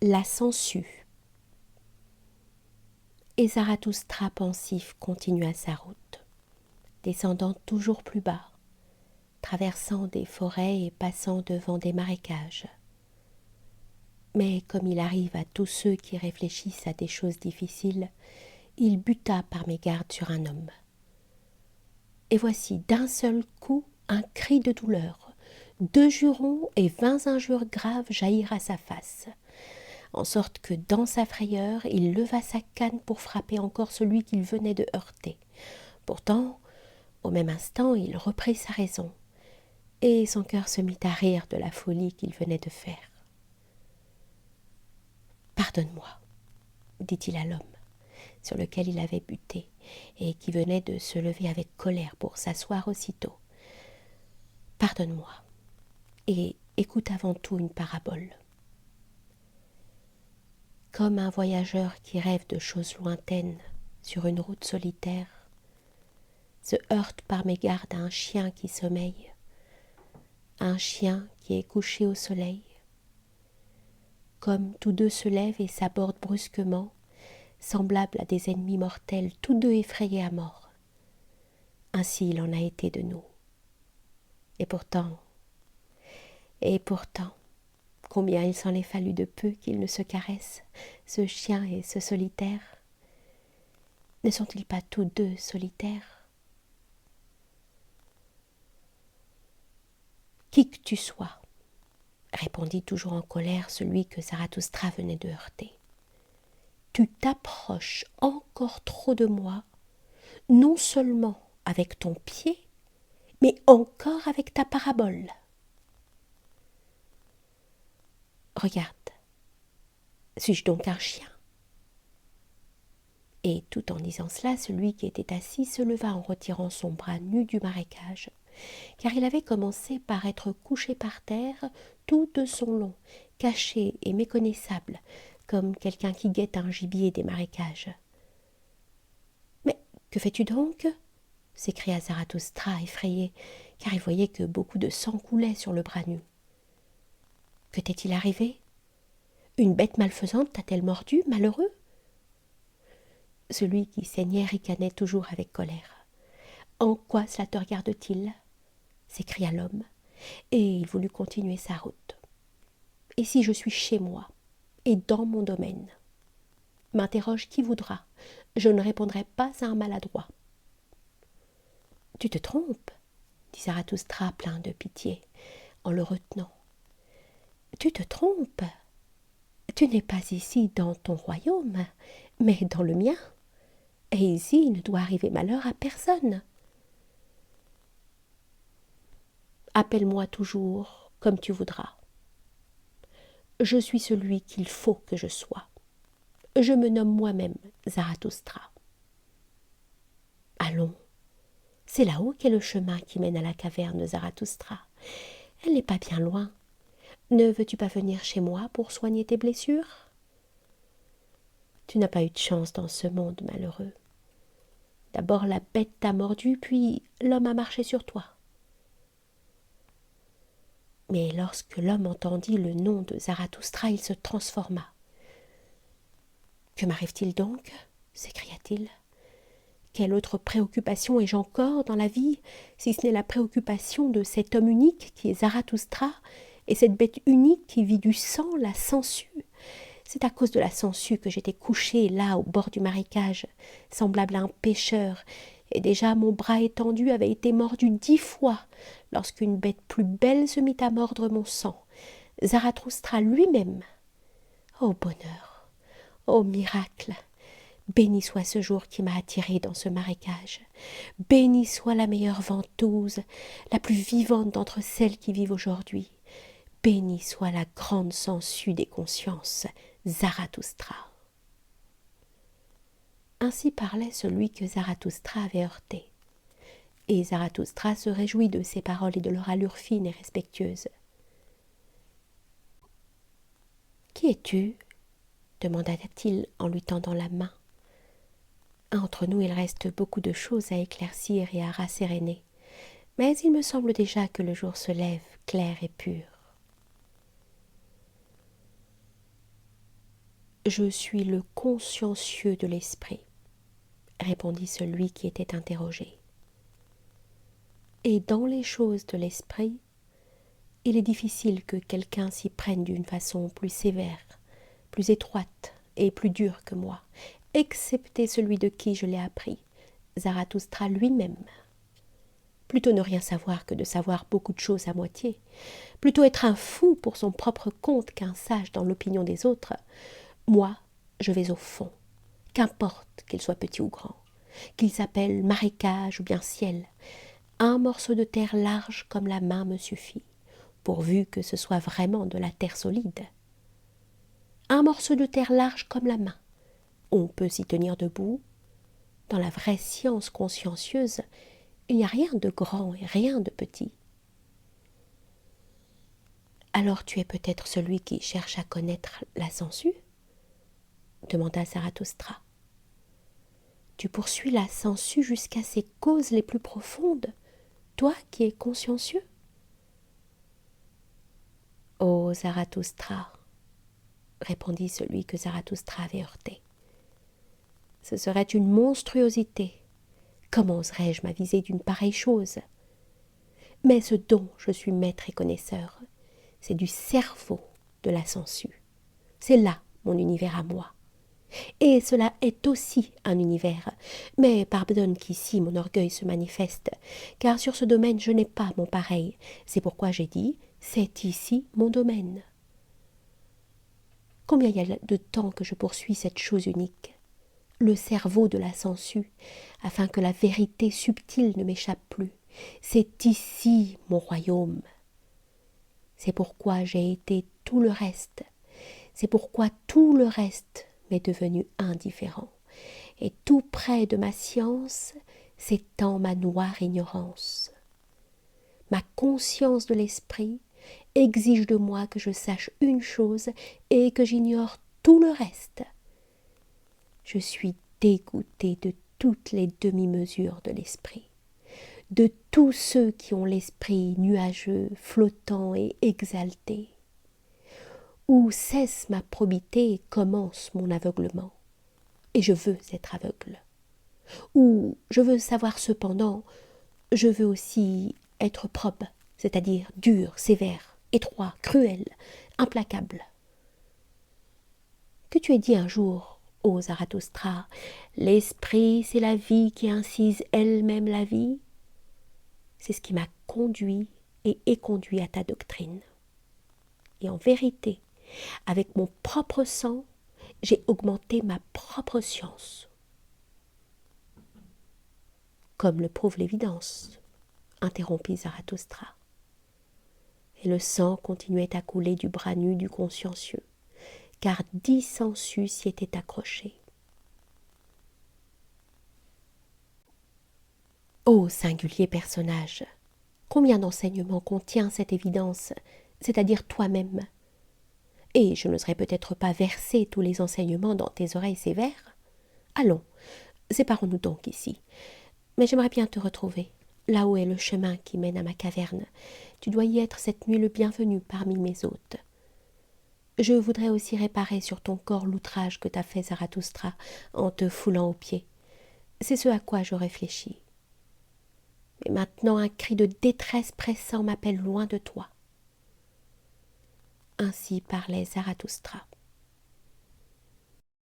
La sangsue. Et Zarathustra pensif continua sa route, descendant toujours plus bas, traversant des forêts et passant devant des marécages. Mais comme il arrive à tous ceux qui réfléchissent à des choses difficiles, il buta par mégarde sur un homme. Et voici d'un seul coup un cri de douleur, 2 jurons et 20 injures graves jaillirent à sa face, en sorte que dans sa frayeur, il leva sa canne pour frapper encore celui qu'il venait de heurter. Pourtant, au même instant, il reprit sa raison, et son cœur se mit à rire de la folie qu'il venait de faire. « Pardonne-moi, dit-il à l'homme, sur lequel il avait buté, et qui venait de se lever avec colère pour s'asseoir aussitôt. Pardonne-moi, et écoute avant tout une parabole. Comme un voyageur qui rêve de choses lointaines sur une route solitaire, se heurte par mégarde à un chien qui sommeille, un chien qui est couché au soleil. Comme tous deux se lèvent et s'abordent brusquement, semblables à des ennemis mortels, tous deux effrayés à mort. Ainsi il en a été de nous. Et pourtant, combien il s'en est fallu de peu qu'ils ne se caressent, ce chien et ce solitaire. Ne sont-ils pas tous deux solitaires? Qui que tu sois, répondit toujours en colère celui que Zarathustra venait de heurter, tu t'approches encore trop de moi, non seulement avec ton pied, mais encore avec ta parabole. Regarde, suis-je donc un chien? Et tout en disant cela, celui qui était assis se leva en retirant son bras nu du marécage, car il avait commencé par être couché par terre tout de son long, caché et méconnaissable, comme quelqu'un qui guette un gibier des marécages. « Mais que fais-tu donc » s'écria Zarathustra, effrayé, car il voyait que beaucoup de sang coulait sur le bras nu. « Que t'est-il arrivé? Une bête malfaisante t'a-t-elle mordu, malheureux ?» Celui qui saignait ricanait toujours avec colère. « En quoi cela te regarde-t-il » s'écria l'homme, et il voulut continuer sa route. « Et si je suis chez moi, et dans mon domaine? M'interroge qui voudra, je ne répondrai pas à un maladroit. » « Tu te trompes, » dit Zarathustra plein de pitié, en le retenant. « Tu te trompes. Tu n'es pas ici dans ton royaume, mais dans le mien. Et ici, il ne doit arriver malheur à personne. Appelle-moi toujours comme tu voudras. Je suis celui qu'il faut que je sois. Je me nomme moi-même Zarathustra. Allons, c'est là-haut qu'est le chemin qui mène à la caverne Zarathustra. Elle n'est pas bien loin. Ne veux-tu pas venir chez moi pour soigner tes blessures? Tu n'as pas eu de chance dans ce monde malheureux. D'abord la bête t'a mordu, puis l'homme a marché sur toi. Mais lorsque l'homme entendit le nom de Zarathustra, il se transforma. « Que m'arrive-t-il donc » s'écria-t-il. « Quelle autre préoccupation ai-je encore dans la vie, si ce n'est la préoccupation de cet homme unique qui est Zarathustra, et cette bête unique qui vit du sang, la sangsue? C'est à cause de la sangsue que j'étais couché là au bord du marécage, semblable à un pêcheur, et déjà mon bras étendu avait été mordu 10 fois, lorsqu'une bête plus belle se mit à mordre mon sang, Zarathustra lui-même. Ô bonheur, ô miracle! Béni soit ce jour qui m'a attiré dans ce marécage. Béni soit la meilleure ventouse, la plus vivante d'entre celles qui vivent aujourd'hui. Béni soit la grande sangsue des consciences, Zarathustra. » Ainsi parlait celui que Zarathustra avait heurté. Et Zarathustra se réjouit de ces paroles et de leur allure fine et respectueuse. « Qui es-tu » demanda-t-il en lui tendant la main. « Entre nous, il reste beaucoup de choses à éclaircir et à rasséréner, mais il me semble déjà que le jour se lève clair et pur. » Je suis le consciencieux de l'esprit, répondit celui qui était interrogé. Et dans les choses de l'esprit, il est difficile que quelqu'un s'y prenne d'une façon plus sévère, plus étroite et plus dure que moi, excepté celui de qui je l'ai appris, Zarathustra lui-même. Plutôt ne rien savoir que de savoir beaucoup de choses à moitié, plutôt être un fou pour son propre compte qu'un sage dans l'opinion des autres, moi, je vais au fond, qu'importe qu'il soit petit ou grand, qu'il s'appelle marécage ou bien ciel, un morceau de terre large comme la main me suffit, pourvu que ce soit vraiment de la terre solide. Un morceau de terre large comme la main, on peut s'y tenir debout. Dans la vraie science consciencieuse, il n'y a rien de grand et rien de petit. Alors tu es peut-être celui qui cherche à connaître la sangsue ? Demanda Zarathustra. Tu poursuis la sangsue jusqu'à ses causes les plus profondes, toi qui es consciencieux ? Ô Zarathustra, répondit celui que Zarathustra avait heurté. Ce serait une monstruosité. Comment oserais-je m'aviser d'une pareille chose ? Mais ce dont je suis maître et connaisseur, c'est du cerveau de la sangsue. C'est là mon univers à moi. Et cela est aussi un univers. Mais pardonne qu'ici mon orgueil se manifeste, car sur ce domaine je n'ai pas mon pareil. C'est pourquoi j'ai dit, c'est ici mon domaine. Combien y a de temps que je poursuis cette chose unique, le cerveau de la sangsue, afin que la vérité subtile ne m'échappe plus. C'est ici mon royaume. C'est pourquoi j'ai été tout le reste. C'est pourquoi tout le reste m'est devenu indifférent. Et tout près de ma science s'étend ma noire ignorance. Ma conscience de l'esprit exige de moi que je sache une chose et que j'ignore tout le reste. Je suis dégoûté de toutes les demi-mesures de l'esprit, de tous ceux qui ont l'esprit nuageux, flottant et exalté. Où cesse ma probité et commence mon aveuglement. Et je veux être aveugle. Ou je veux savoir cependant, je veux aussi être probe, c'est-à-dire dur, sévère, étroit, cruel, implacable. Que tu aies dit un jour, ô Zarathustra, l'esprit c'est la vie qui incise elle-même la vie, c'est ce qui m'a conduit et éconduit à ta doctrine. Et en vérité, avec mon propre sang, j'ai augmenté ma propre science. Comme le prouve l'évidence, interrompit Zarathustra. Et le sang continuait à couler du bras nu du consciencieux, car 10 sangsues s'y étaient accrochés. Ô singulier personnage, combien d'enseignements contient cette évidence, c'est-à-dire toi-même ? Et je n'oserais peut-être pas verser tous les enseignements dans tes oreilles sévères. Allons, séparons-nous donc ici. Mais j'aimerais bien te retrouver. Là-haut est le chemin qui mène à ma caverne. Tu dois y être cette nuit le bienvenu parmi mes hôtes. Je voudrais aussi réparer sur ton corps l'outrage que t'a fait Zarathustra en te foulant aux pieds. C'est ce à quoi je réfléchis. Mais maintenant un cri de détresse pressant m'appelle loin de toi. Ainsi parlait Zarathustra.